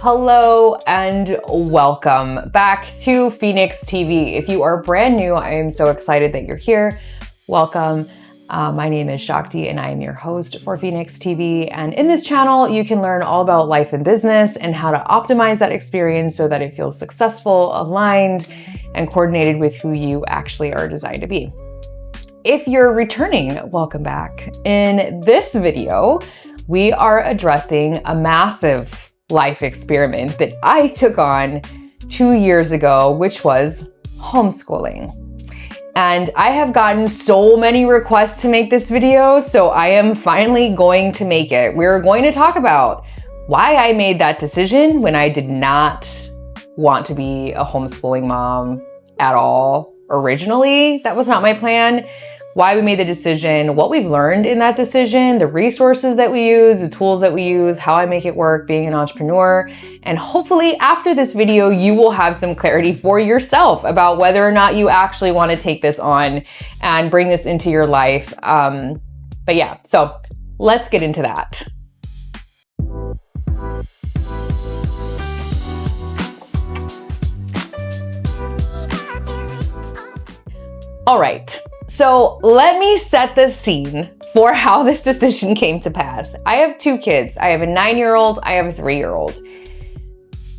Hello and welcome back to Phoenix TV. If you are brand new, I am so excited that you're here. Welcome. My name is Shakti and I am your host for Phoenix TV. And in this channel, you can learn all about life and business and how to optimize that experience so that it feels successful, aligned, and coordinated with who you actually are designed to be. If you're returning, welcome back. In this video, we are addressing a massive life experiment that I took on 2 years ago, which was homeschooling. And I have gotten so many requests to make this video, so I am finally going to make it. We're going to talk about why I made that decision when I did not want to be a homeschooling mom at all originally. That was not my plan. Why we made the decision, what we've learned in that decision, the resources that we use, the tools that we use, how I make it work being an entrepreneur. And hopefully after this video, you will have some clarity for yourself about whether or not you actually want to take this on and bring this into your life. But yeah, so let's get into that. All right. So let me set the scene for how this decision came to pass. I have 2 kids. I have a 9-year-old, I have a 3-year-old.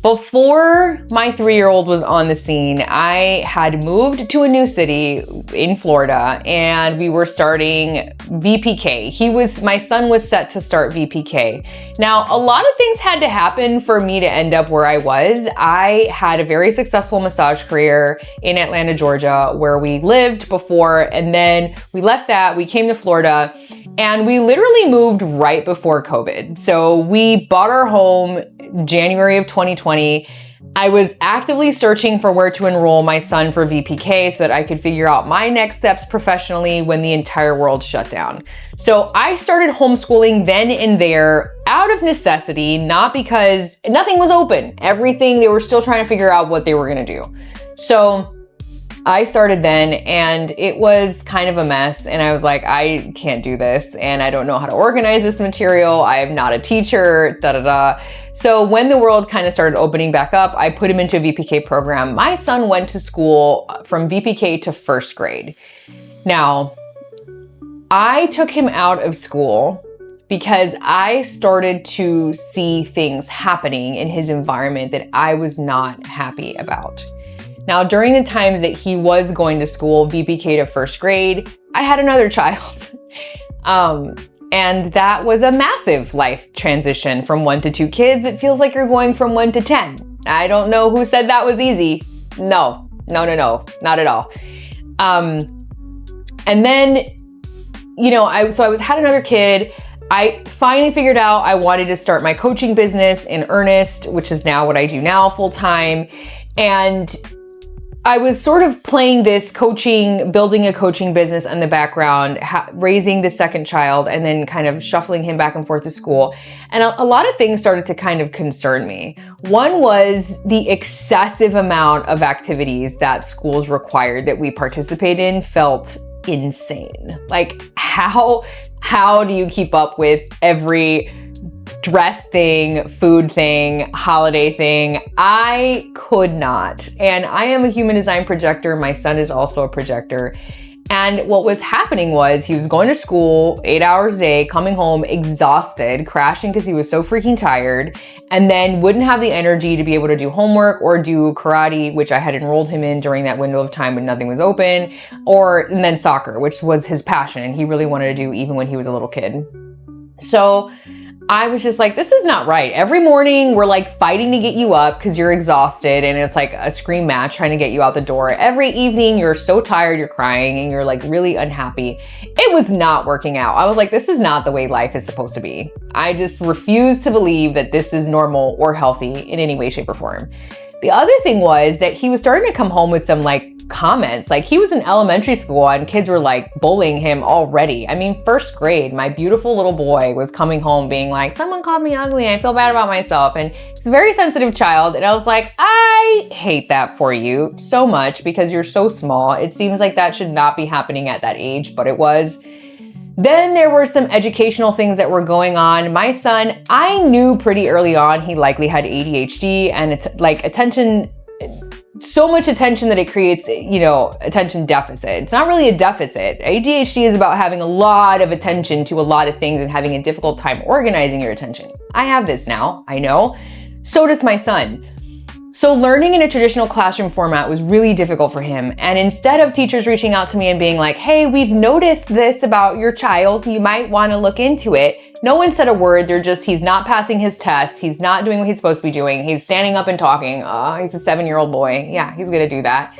Before my 3-year-old was on the scene, I had moved to a new city in Florida and we were starting VPK. My son was set to start VPK. Now, a lot of things had to happen for me to end up where I was. I had a very successful massage career in Atlanta, Georgia, where we lived before, and then we left that, we came to Florida, and we literally moved right before COVID. So we bought our home January of 2020. I was actively searching for where to enroll my son for VPK so that I could figure out my next steps professionally when the entire world shut down. So I started homeschooling then and there out of necessity, not because nothing was open. They were still trying to figure out what they were gonna do. So I started then and it was kind of a mess, and I was like, I can't do this and I don't know how to organize this material. I am not a teacher, So when the world kind of started opening back up, I put him into a VPK program. My son went to school from VPK to 1st grade. Now, I took him out of school because I started to see things happening in his environment that I was not happy about. Now, during the times that he was going to school, VPK to 1st grade, I had another child. And that was a massive life transition from 1 to 2 kids. It feels like you're going from 1 to 10. I don't know who said that was easy. No, not at all. And then, I had another kid. I finally figured out I wanted to start my coaching business in earnest, which is now what I do now full time. And I was sort of playing this building a coaching business in the background, raising the 2nd child, and then kind of shuffling him back and forth to school. And a lot of things started to kind of concern me. One was the excessive amount of activities that schools required that we participate in felt insane. Like, how do you keep up with every dress thing, food thing, holiday thing? I could not. And I am a human design projector. My son is also a projector. And what was happening was he was going to school 8 hours a day, coming home exhausted, crashing because he was so freaking tired, and then wouldn't have the energy to be able to do homework or do karate, which I had enrolled him in during that window of time when nothing was open, and then soccer, which was his passion and he really wanted to do even when he was a little kid. So I was just like, this is not right. Every morning we're like fighting to get you up because you're exhausted and it's like a scream match trying to get you out the door. Every evening you're so tired, you're crying and you're like really unhappy. It was not working out. I was like, this is not the way life is supposed to be. I just refuse to believe that this is normal or healthy in any way, shape, or form. The other thing was that he was starting to come home with some comments. He was in elementary school and kids were bullying him already. I mean, 1st grade, my beautiful little boy was coming home being like, someone called me ugly. I feel bad about myself. And he's a very sensitive child. And I was like, I hate that for you so much because you're so small. It seems like that should not be happening at that age, but it was. Then there were some educational things that were going on. My son, I knew pretty early on he likely had ADHD, and it's like attention, so much attention that it creates, attention deficit. It's not really a deficit. ADHD is about having a lot of attention to a lot of things and having a difficult time organizing your attention. I have this now, I know. So does my son. So learning in a traditional classroom format was really difficult for him. And instead of teachers reaching out to me and being like, hey, we've noticed this about your child, you might want to look into it. No one said a word. They're just, he's not passing his test. He's not doing what he's supposed to be doing. He's standing up and talking. Oh, he's a 7-year-old boy. Yeah, he's going to do that.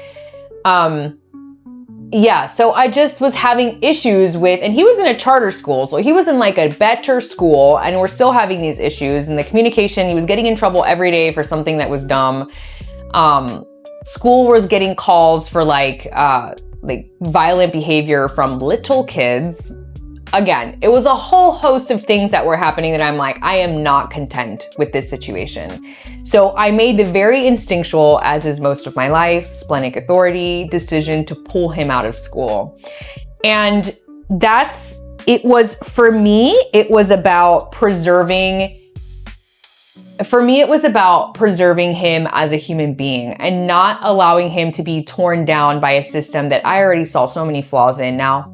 So I just was having issues with, and he was in a charter school, so he was in like a better school, and we're still having these issues. And the communication, he was getting in trouble every day for something that was dumb. School was getting calls for like violent behavior from little kids. Again, it was a whole host of things that were happening that I'm like, I am not content with this situation. So I made the very instinctual, as is most of my life, splenic authority decision to pull him out of school. And it was about preserving him as a human being and not allowing him to be torn down by a system that I already saw so many flaws in. Now,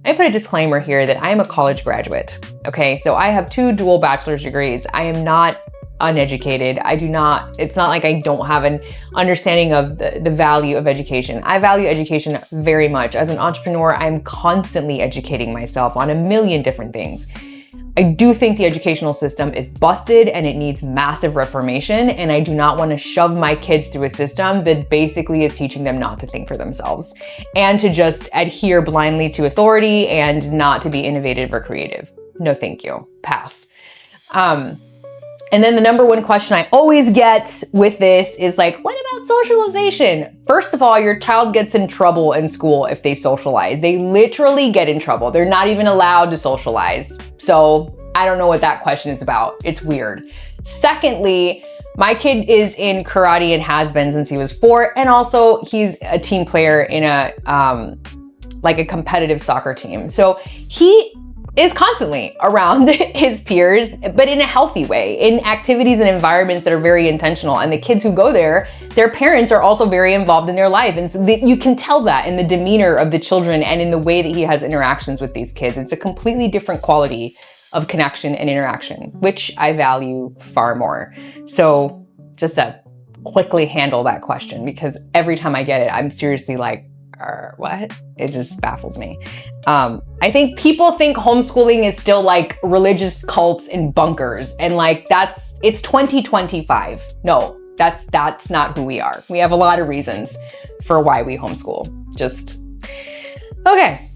I put a disclaimer here that I am a college graduate. Okay, so I have 2 dual bachelor's degrees. I am not uneducated. It's not like I don't have an understanding of the value of education. I value education very much. As an entrepreneur, I'm constantly educating myself on a million different things. I do think the educational system is busted and it needs massive reformation, and I do not want to shove my kids through a system that basically is teaching them not to think for themselves and to just adhere blindly to authority and not to be innovative or creative. No, thank you. Pass. And then the number one question I always get with this is like, what about socialization? First of all, your child gets in trouble in school if they socialize. They literally get in trouble. They're not even allowed to socialize. So I don't know what that question is about. It's weird. Secondly, my kid is in karate and has been since he was 4. And also he's a team player in a competitive soccer team. So he is constantly around his peers, but in a healthy way, in activities and environments that are very intentional. And the kids who go there, their parents are also very involved in their life. And so you can tell that in the demeanor of the children and in the way that he has interactions with these kids. It's a completely different quality of connection and interaction, which I value far more. So just to quickly handle that question, because every time I get it, I'm seriously like, what? It just baffles me. I think people think homeschooling is still like religious cults in bunkers, and like it's 2025. No, that's not who we are. We have a lot of reasons for why we homeschool. Okay.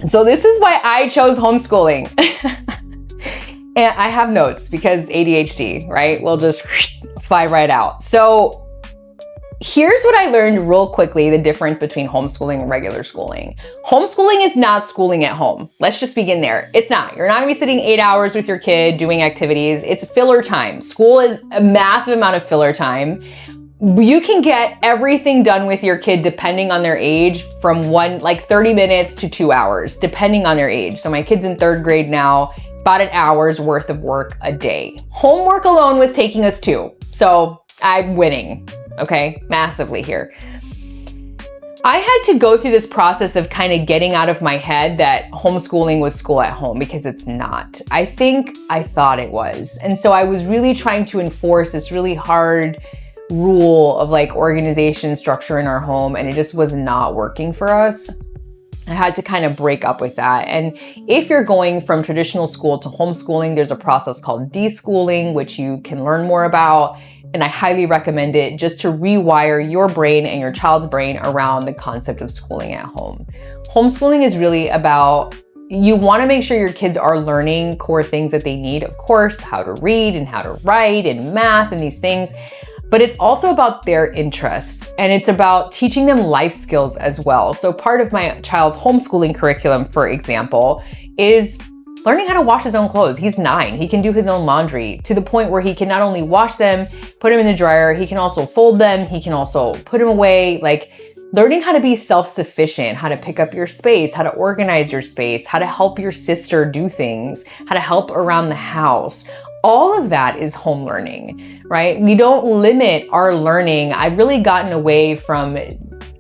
So this is why I chose homeschooling. And I have notes because ADHD, right? We'll just fly right out. So here's what I learned real quickly, the difference between homeschooling and regular schooling. Homeschooling is not schooling at home. Let's just begin there. It's not. You're not gonna be sitting 8 hours with your kid doing activities. It's filler time. School is a massive amount of filler time. You can get everything done with your kid depending on their age from 30 minutes to 2 hours, depending on their age. So my kid's in 3rd grade now, about an hour's worth of work a day. Homework alone was taking us 2. So I'm winning. Okay, massively here. I had to go through this process of kind of getting out of my head that homeschooling was school at home, because it's not. I think I thought it was. And so I was really trying to enforce this really hard rule of like organization structure in our home, and it just was not working for us. I had to kind of break up with that. And if you're going from traditional school to homeschooling, there's a process called deschooling, which you can learn more about. And I highly recommend it just to rewire your brain and your child's brain around the concept of schooling at home. Homeschooling is really about, you want to make sure your kids are learning core things that they need, of course, how to read and how to write and math and these things. But it's also about their interests, and it's about teaching them life skills as well. So part of my child's homeschooling curriculum, for example, is learning how to wash his own clothes. He's 9. He can do his own laundry to the point where he can not only wash them, put them in the dryer, he can also fold them, he can also put them away. Like, Learning how to be self-sufficient, how to pick up your space, how to organize your space, how to help your sister do things, how to help around the house. All of that is home learning, right? We don't limit our learning. I've really gotten away from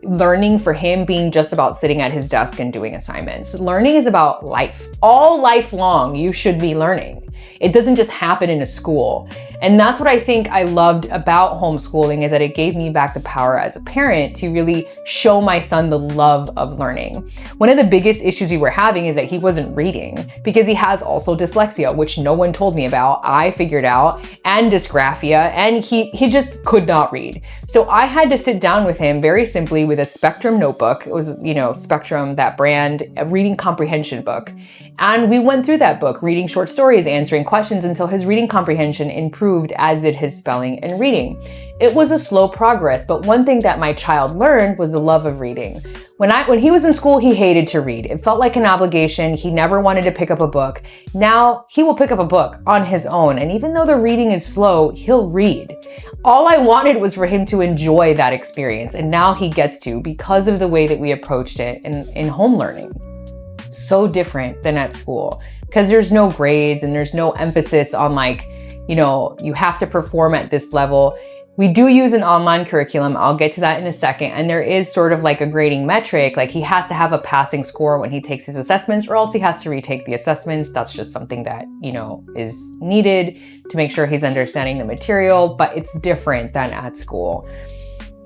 learning for him being just about sitting at his desk and doing assignments. Learning is about life. All life long, you should be learning. It doesn't just happen in a school. And that's what I think I loved about homeschooling, is that it gave me back the power as a parent to really show my son the love of learning. One of the biggest issues we were having is that he wasn't reading, because he has also dyslexia, which no one told me about. I figured out, and dysgraphia, and he just could not read. So I had to sit down with him very simply with a Spectrum notebook. It was, Spectrum, that brand, a reading comprehension book. And we went through that book, reading short stories, answering questions, until his reading comprehension improved, as did his spelling and reading. It was a slow progress, but one thing that my child learned was the love of reading. When he was in school, he hated to read. It felt like an obligation. He never wanted to pick up a book. Now he will pick up a book on his own. And even though the reading is slow, he'll read. All I wanted was for him to enjoy that experience. And now he gets to, because of the way that we approached it in home learning. So different than at school, because there's no grades and there's no emphasis on you have to perform at this level. We do use an online curriculum. I'll get to that in a second. And there is sort of like a grading metric, like he has to have a passing score when he takes his assessments, or else he has to retake the assessments. That's just something that, is needed to make sure he's understanding the material, but it's different than at school.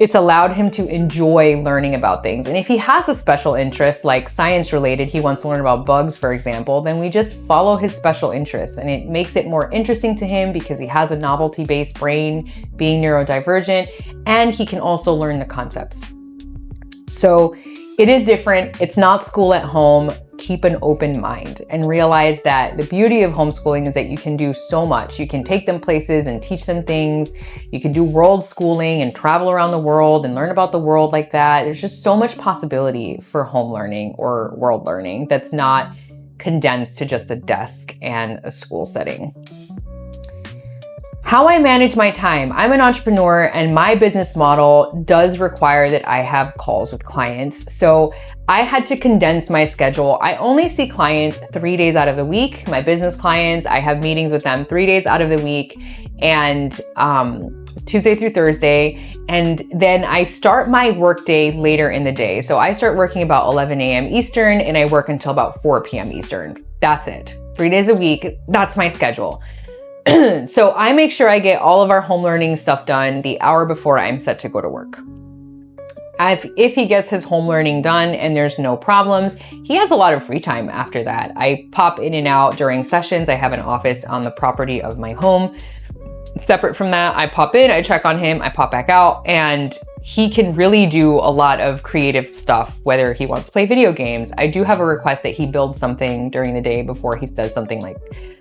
It's allowed him to enjoy learning about things. And if he has a special interest, like science related, he wants to learn about bugs, for example, then we just follow his special interests, and it makes it more interesting to him because he has a novelty-based brain, being neurodivergent, and he can also learn the concepts. So it is different. It's not school at home. Keep an open mind and realize that the beauty of homeschooling is that you can do so much. You can take them places and teach them things. You can do world schooling and travel around the world and learn about the world like that. There's just so much possibility for home learning or world learning that's not condensed to just a desk and a school setting. How I manage my time. I'm an entrepreneur, and my business model does require that I have calls with clients. So I had to condense my schedule. I only see clients 3 days out of the week. My business clients, I have meetings with them 3 days out of the week, and Tuesday through Thursday. And then I start my workday later in the day. So I start working about 11 a.m. Eastern, and I work until about 4 p.m. Eastern. That's it. 3 days a week. That's my schedule. So I make sure I get all of our home learning stuff done the hour before I'm set to go to work. If he gets his home learning done and there's no problems, he has a lot of free time after that. I pop in and out during sessions. I have an office on the property of my home. Separate from that, I pop in, I check on him, I pop back out, and he can really do a lot of creative stuff, whether he wants to play video games. I do have a request that he build something during the day before he does something like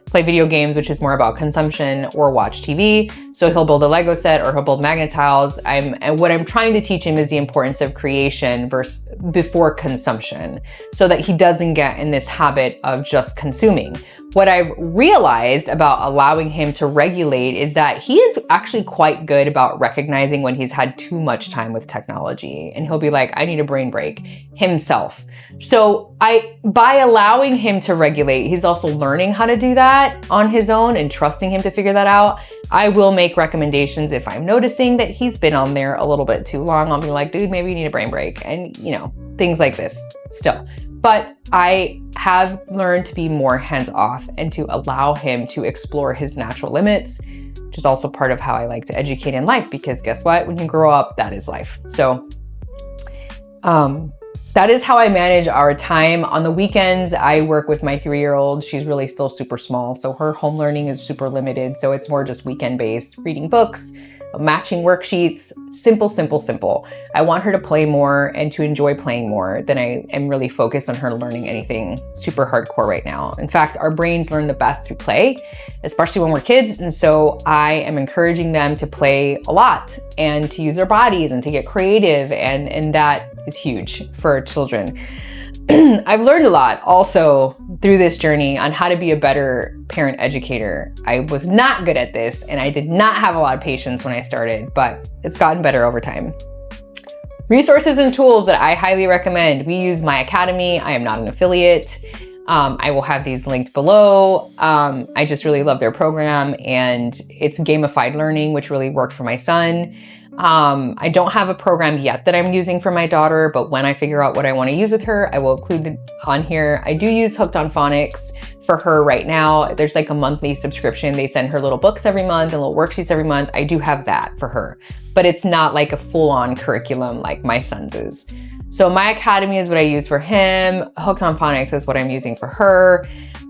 play video games, which is more about consumption, or watch TV. So he'll build a Lego set or he'll build magnet tiles. And what I'm trying to teach him is the importance of creation before consumption, so that he doesn't get in this habit of just consuming. What I've realized about allowing him to regulate is that he is actually quite good about recognizing when he's had too much time with technology, and he'll be like, I need a brain break himself. So by allowing him to regulate, he's also learning how to do that on his own and trusting him to figure that out. I will make recommendations if I'm noticing that he's been on there a little bit too long. I'll be like, dude, maybe you need a brain break, and things like this still. But I have learned to be more hands-off and to allow him to explore his natural limits, which is also part of how I like to educate in life, because guess what? When you grow up, that is life. So that is how I manage our time. On the weekends, I work with my 3-year-old. She's really still super small, so her home learning is super limited. So it's more just weekend-based, reading books, matching worksheets, simple. I want her to play more and to enjoy playing more than I am really focused on her learning anything super hardcore right now. In fact, our brains learn the best through play, especially when we're kids. And so I am encouraging them to play a lot and to use their bodies and to get creative. And that is huge for children. I've learned a lot also through this journey on how to be a better parent educator. I was not good at this, and I did not have a lot of patience when I started, but it's gotten better over time. Resources and tools that I highly recommend. We use My Academy. I am not an affiliate. I will have these linked below. I just really love their program, and it's gamified learning, which really worked for my son. I don't have a program yet that I'm using for my daughter, but when I figure out what I want to use with her, I will include it on here. I do use Hooked on Phonics for her right now. There's like a monthly subscription. They send her little books every month and little worksheets every month. I do have that for her, but it's not like a full-on curriculum like my son's is. So My Academy is what I use for him. Hooked on Phonics is what I'm using for her.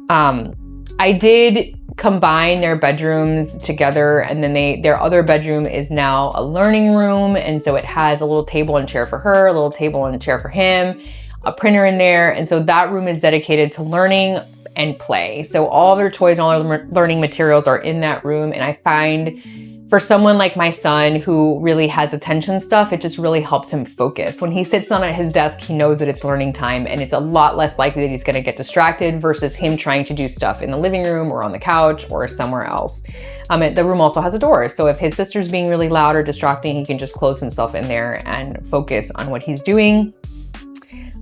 I did combine their bedrooms together, and then their other bedroom is now a learning room. And so it has a little table and chair for her, a little table and chair for him, a printer in there. And so that room is dedicated to learning and play. So all their toys and all their learning materials are in that room. And I find for someone like my son who really has attention stuff, it just really helps him focus. When he sits down at his desk, he knows that it's learning time, and it's a lot less likely that he's gonna get distracted versus him trying to do stuff in the living room or on the couch or somewhere else. The room also has a door, so if his sister's being really loud or distracting, he can just close himself in there and focus on what he's doing.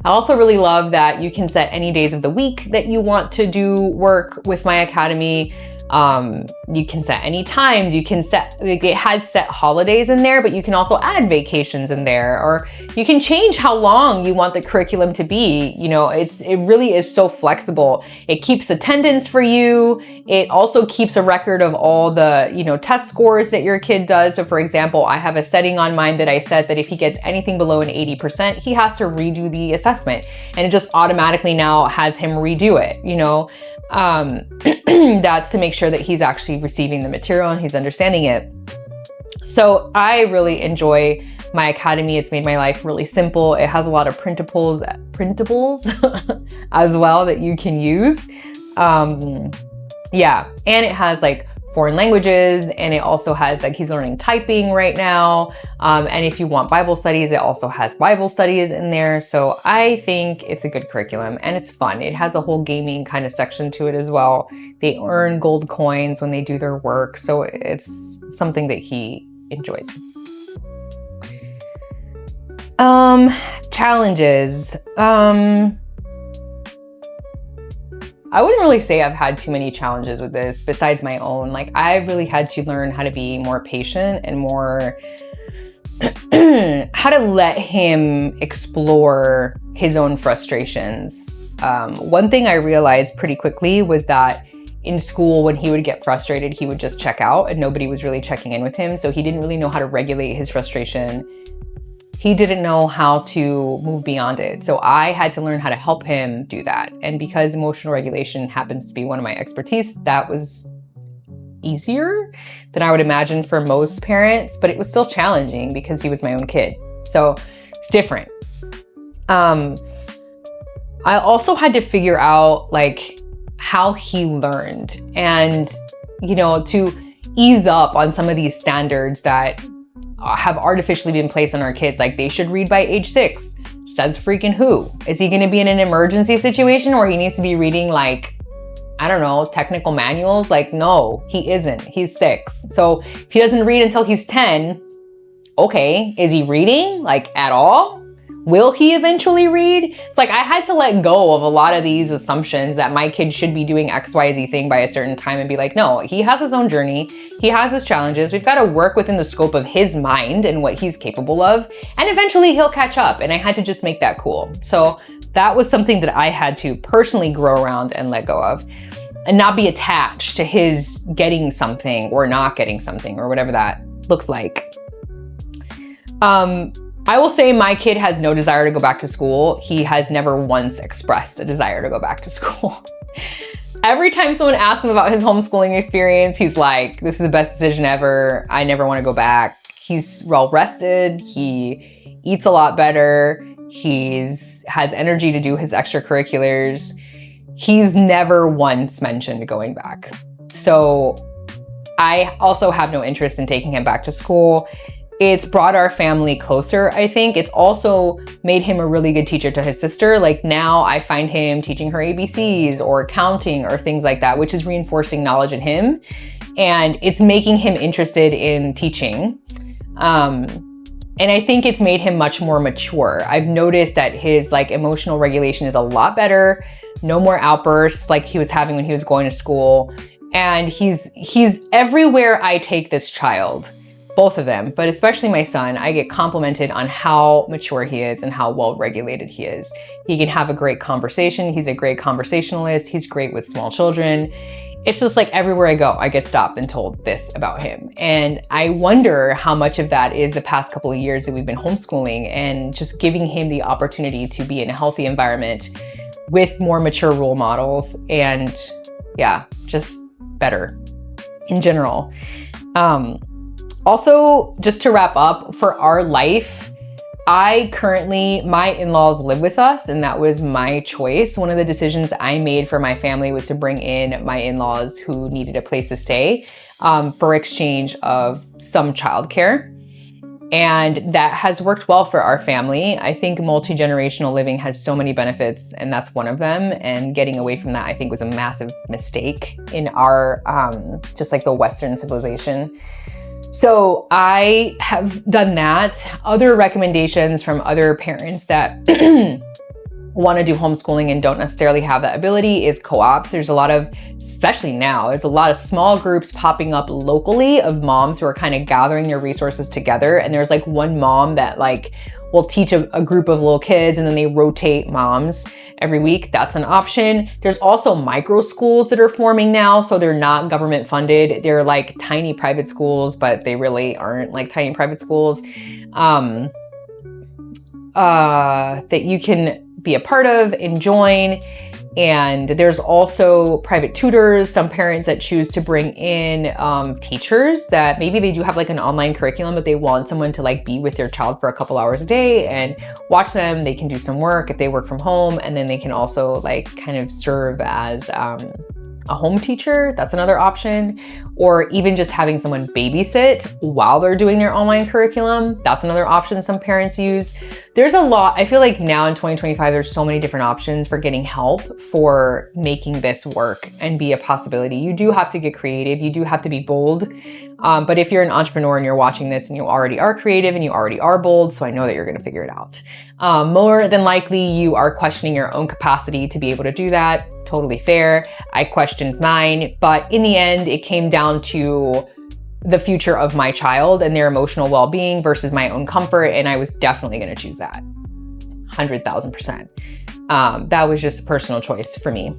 I also really love that you can set any days of the week that you want to do work with My Academy. You can set any times, you can set, like, it has set holidays in there, but you can also add vacations in there, or you can change how long you want the curriculum to be. You know, it really is so flexible. It keeps attendance for you. It also keeps a record of all the, test scores that your kid does. So for example, I have a setting on mine that I set that if he gets anything below an 80%, he has to redo the assessment, and it just automatically now has him redo it, that's to make sure that he's actually receiving the material and he's understanding it. So I really enjoy My Academy. It's made my life really simple. It has a lot of printables as well that you can use. Yeah, and it has like foreign languages, and it also has like, he's learning typing right now. And if you want Bible studies, it also has Bible studies in there. So I think it's a good curriculum, and it's fun. It has a whole gaming kind of section to it as well. They earn gold coins when they do their work. So it's something that he enjoys. Challenges. I wouldn't really say I've had too many challenges with this besides my own. Like, I've really had to learn how to be more patient and more how to let him explore his own frustrations. One thing I realized pretty quickly was that in school, when he would get frustrated, he would just check out, and nobody was really checking in with him. So he didn't really know how to regulate his frustration. He didn't know how to move beyond it. So I had to learn how to help him do that. And because emotional regulation happens to be one of my expertise, that was easier than I would imagine for most parents, but it was still challenging because he was my own kid. So it's different. I also had to figure out like how he learned, and, to ease up on some of these standards that have artificially been placed on our kids. Like, they should read by age 6. Says freaking who? Is he going to be in an emergency situation where he needs to be reading, like, I don't know, technical manuals? Like, no, he isn't. He's 6. So if he doesn't read until he's 10, okay, is he reading like at all? Will he eventually read? It's like I had to let go of a lot of these assumptions that my kid should be doing XYZ thing by a certain time and be like, no, he has his own journey. He has his challenges. We've got to work within the scope of his mind and what he's capable of. And eventually he'll catch up. And I had to just make that cool. So that was something that I had to personally grow around and let go of, and not be attached to his getting something or not getting something or whatever that looked like. I will say my kid has no desire to go back to school. He has never once expressed a desire to go back to school. Every time someone asks him about his homeschooling experience, he's like, this is the best decision ever. I never want to go back. He's well rested. He eats a lot better. Has energy to do his extracurriculars. He's never once mentioned going back. So I also have no interest in taking him back to school. It's brought our family closer, I think. It's also made him a really good teacher to his sister. Like, now I find him teaching her ABCs or counting or things like that, which is reinforcing knowledge in him. And it's making him interested in teaching. And I think it's made him much more mature. I've noticed that his like emotional regulation is a lot better. No more outbursts like he was having when he was going to school. And he's everywhere I take this child, both of them, but especially my son, I get complimented on how mature he is and how well regulated he is. He can have a great conversation. He's a great conversationalist. He's great with small children. It's just like everywhere I go, I get stopped and told this about him. And I wonder how much of that is the past couple of years that we've been homeschooling and just giving him the opportunity to be in a healthy environment with more mature role models and yeah, just better in general. Also, just to wrap up, for our life, my in-laws live with us, and that was my choice. One of the decisions I made for my family was to bring in my in-laws who needed a place to stay for exchange of some childcare. And that has worked well for our family. I think multi-generational living has so many benefits, and that's one of them. And getting away from that, I think, was a massive mistake in our, just like the Western civilization. So I have done that. Other recommendations from other parents that want to do homeschooling and don't necessarily have that ability is co-ops. There's a lot of, especially now, there's a lot of small groups popping up locally of moms who are kind of gathering their resources together. And there's like one mom that like will teach a group of little kids and then they rotate moms every week. That's an option. There's also micro schools that are forming now. So they're not government funded. They're like tiny private schools, but they really aren't like tiny private schools that you can be a part of and join. And there's also private tutors, some parents that choose to bring in teachers that maybe they do have like an online curriculum, but they want someone to like be with their child for a couple hours a day and watch them. They can do some work if they work from home, and then they can also like kind of serve as a home teacher. That's another option. Or even just having someone babysit while they're doing their online curriculum. That's another option some parents use. There's a lot. I feel like now in 2025, there's so many different options for getting help for making this work and be a possibility. You do have to get creative. You do have to be bold. But if you're an entrepreneur and you're watching this and you already are creative and you already are bold, so I know that you're going to figure it out. More than likely, you are questioning your own capacity to be able to do that. Totally fair. I questioned mine, but in the end, it came down to the future of my child and their emotional well-being versus my own comfort. And I was definitely going to choose that 100,000%. That was just a personal choice for me.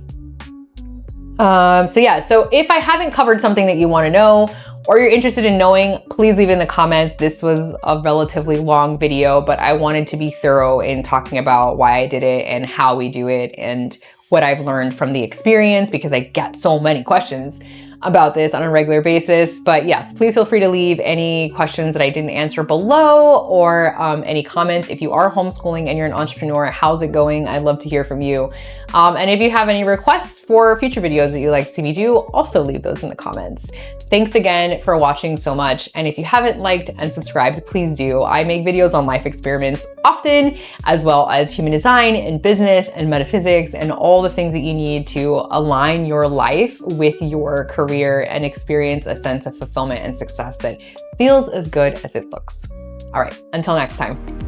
So yeah, so if I haven't covered something that you want to know or you're interested in knowing, please leave it in the comments. This was a relatively long video, but I wanted to be thorough in talking about why I did it and how we do it and what I've learned from the experience, because I get so many questions about this on a regular basis. But yes, please feel free to leave any questions that I didn't answer below, or any comments. If you are homeschooling and you're an entrepreneur, how's it going? I'd love to hear from you. And if you have any requests for future videos that you'd like to see me do, also leave those in the comments. Thanks again for watching so much. And if you haven't liked and subscribed, please do. I make videos on life experiments often, as well as human design and business and metaphysics and all the things that you need to align your life with your career and experience a sense of fulfillment and success that feels as good as it looks. All right, until next time.